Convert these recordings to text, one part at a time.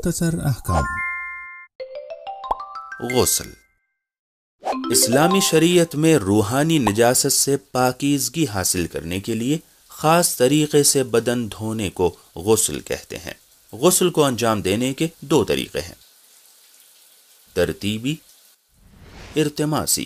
مختصر احکام۔ غسل اسلامی شریعت میں روحانی نجاست سے پاکیزگی حاصل کرنے کے لیے خاص طریقے سے بدن دھونے کو غسل کہتے ہیں۔ غسل کو انجام دینے کے دو طریقے ہیں، ترتیبی، ارتماسی۔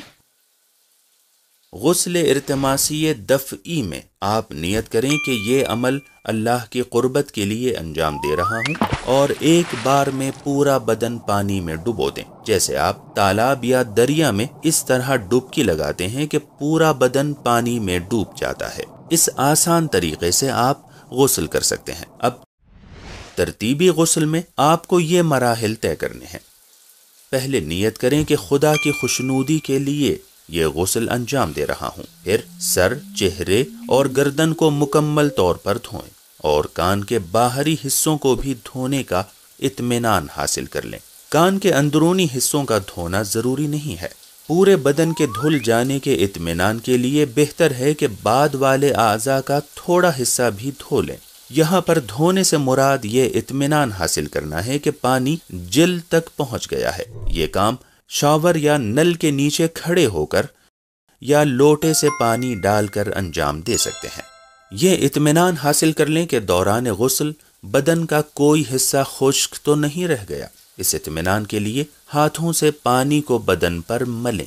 غسل ارتماسی دفعی میں آپ نیت کریں کہ یہ عمل اللہ کی قربت کے لیے انجام دے رہا ہوں اور ایک بار میں پورا بدن پانی میں ڈبو دیں، جیسے آپ تالاب یا دریا میں اس طرح ڈبکی لگاتے ہیں کہ پورا بدن پانی میں ڈوب جاتا ہے۔ اس آسان طریقے سے آپ غسل کر سکتے ہیں۔ اب ترتیبی غسل میں آپ کو یہ مراحل طے کرنے ہیں۔ پہلے نیت کریں کہ خدا کی خوشنودی کے لیے یہ غسل انجام دے رہا ہوں، پھر سر، چہرے اور گردن کو مکمل طور پر دھوئیں اور کان کے باہری حصوں کو بھی دھونے کا اطمینان حاصل کر لیں۔ کان کے اندرونی حصوں کا دھونا ضروری نہیں ہے۔ پورے بدن کے دھل جانے کے اطمینان کے لیے بہتر ہے کہ بعد والے اعضاء کا تھوڑا حصہ بھی دھو لیں۔ یہاں پر دھونے سے مراد یہ اطمینان حاصل کرنا ہے کہ پانی جلد تک پہنچ گیا ہے۔ یہ کام شاور یا نل کے نیچے کھڑے ہو کر یا لوٹے سے پانی ڈال کر انجام دے سکتے ہیں۔ یہ اطمینان حاصل کر لیں کہ دوران غسل بدن کا کوئی حصہ خشک تو نہیں رہ گیا۔ اس اطمینان کے لیے ہاتھوں سے پانی کو بدن پر ملیں۔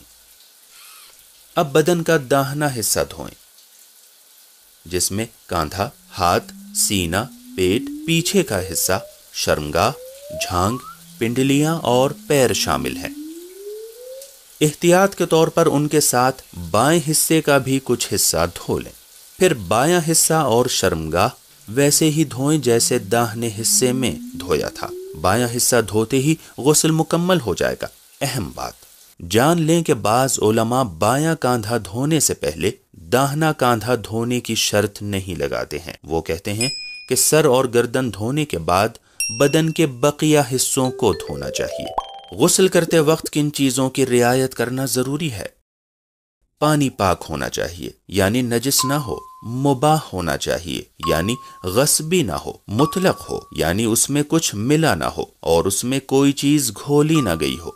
اب بدن کا داہنا حصہ دھوئیں، جس میں کاندھا، ہاتھ، سینہ، پیٹ، پیچھے کا حصہ، شرمگاہ، جھانگ، پنڈلیاں اور پیر شامل ہیں۔ احتیاط کے طور پر ان کے ساتھ بائیں حصے کا بھی کچھ حصہ دھو لیں۔ پھر بایاں حصہ اور شرمگاہ ویسے ہی دھوئیں جیسے داہنے حصے میں دھویا تھا۔ بایاں حصہ دھوتے ہی غسل مکمل ہو جائے گا۔ اہم بات جان لیں کہ بعض علماء بایاں کاندھا دھونے سے پہلے داہنا کاندھا دھونے کی شرط نہیں لگاتے ہیں۔ وہ کہتے ہیں کہ سر اور گردن دھونے کے بعد بدن کے بقیہ حصوں کو دھونا چاہیے۔ غسل کرتے وقت کن چیزوں کی رعایت کرنا ضروری ہے؟ پانی پاک ہونا چاہیے، یعنی نجس نہ ہو، مباح ہونا چاہیے، یعنی غصبی نہ ہو، مطلق ہو، یعنی اس میں کچھ ملا نہ ہو اور اس میں کوئی چیز گھولی نہ گئی ہو۔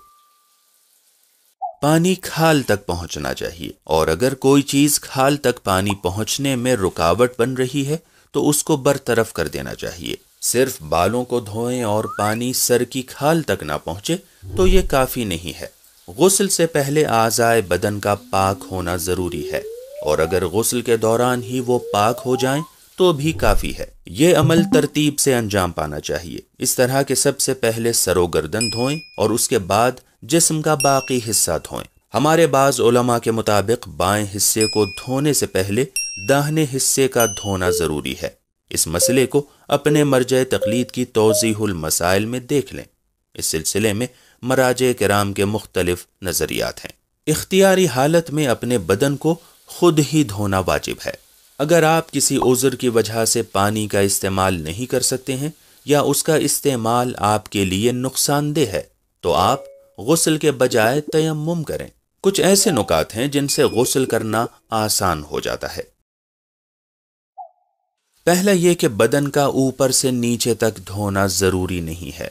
پانی کھال تک پہنچنا چاہیے، اور اگر کوئی چیز کھال تک پانی پہنچنے میں رکاوٹ بن رہی ہے تو اس کو برطرف کر دینا چاہیے۔ صرف بالوں کو دھوئیں اور پانی سر کی کھال تک نہ پہنچے تو یہ کافی نہیں ہے۔ غسل سے پہلے اعضائے بدن کا پاک ہونا ضروری ہے، اور اگر غسل کے دوران ہی وہ پاک ہو جائیں تو بھی کافی ہے۔ یہ عمل ترتیب سے انجام پانا چاہیے، اس طرح کہ سب سے پہلے سر و گردن دھوئیں اور اس کے بعد جسم کا باقی حصہ دھوئیں۔ ہمارے بعض علماء کے مطابق بائیں حصے کو دھونے سے پہلے داہنے حصے کا دھونا ضروری ہے۔ اس مسئلے کو اپنے مرجع تقلید کی توضیح المسائل میں دیکھ لیں۔ اس سلسلے میں مراجع کرام کے مختلف نظریات ہیں۔ اختیاری حالت میں اپنے بدن کو خود ہی دھونا واجب ہے۔ اگر آپ کسی عذر کی وجہ سے پانی کا استعمال نہیں کر سکتے ہیں یا اس کا استعمال آپ کے لیے نقصان دہ ہے تو آپ غسل کے بجائے تیمم کریں۔ کچھ ایسے نکات ہیں جن سے غسل کرنا آسان ہو جاتا ہے۔ پہلا یہ کہ بدن کا اوپر سے نیچے تک دھونا ضروری نہیں ہے،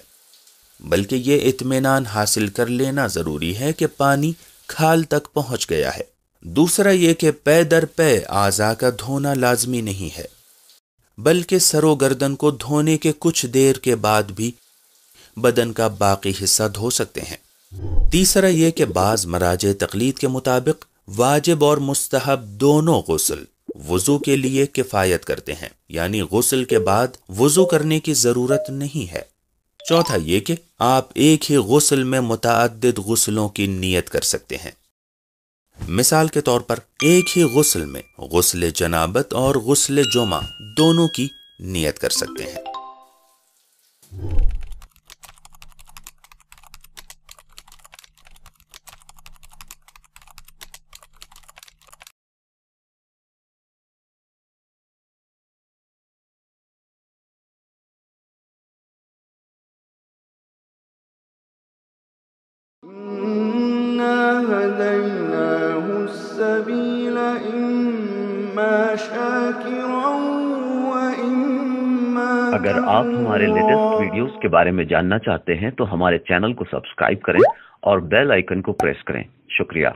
بلکہ یہ اطمینان حاصل کر لینا ضروری ہے کہ پانی کھال تک پہنچ گیا ہے۔ دوسرا یہ کہ پے در پے اعضاء کا دھونا لازمی نہیں ہے، بلکہ سر و گردن کو دھونے کے کچھ دیر کے بعد بھی بدن کا باقی حصہ دھو سکتے ہیں۔ تیسرا یہ کہ بعض مراجع تقلید کے مطابق واجب اور مستحب دونوں غسل وضو کے لیے کفایت کرتے ہیں، یعنی غسل کے بعد وضو کرنے کی ضرورت نہیں ہے۔ چوتھا یہ کہ آپ ایک ہی غسل میں متعدد غسلوں کی نیت کر سکتے ہیں۔ مثال کے طور پر ایک ہی غسل میں غسل جنابت اور غسل جمعہ دونوں کی نیت کر سکتے ہیں۔ هديناه السبيل إما شاكرا وإما اگر آپ ہمارے لیٹسٹ ویڈیوز کے بارے میں جاننا چاہتے ہیں تو ہمارے چینل کو سبسکرائب کریں اور بیل آئیکن کو پریس کریں۔ شکریہ۔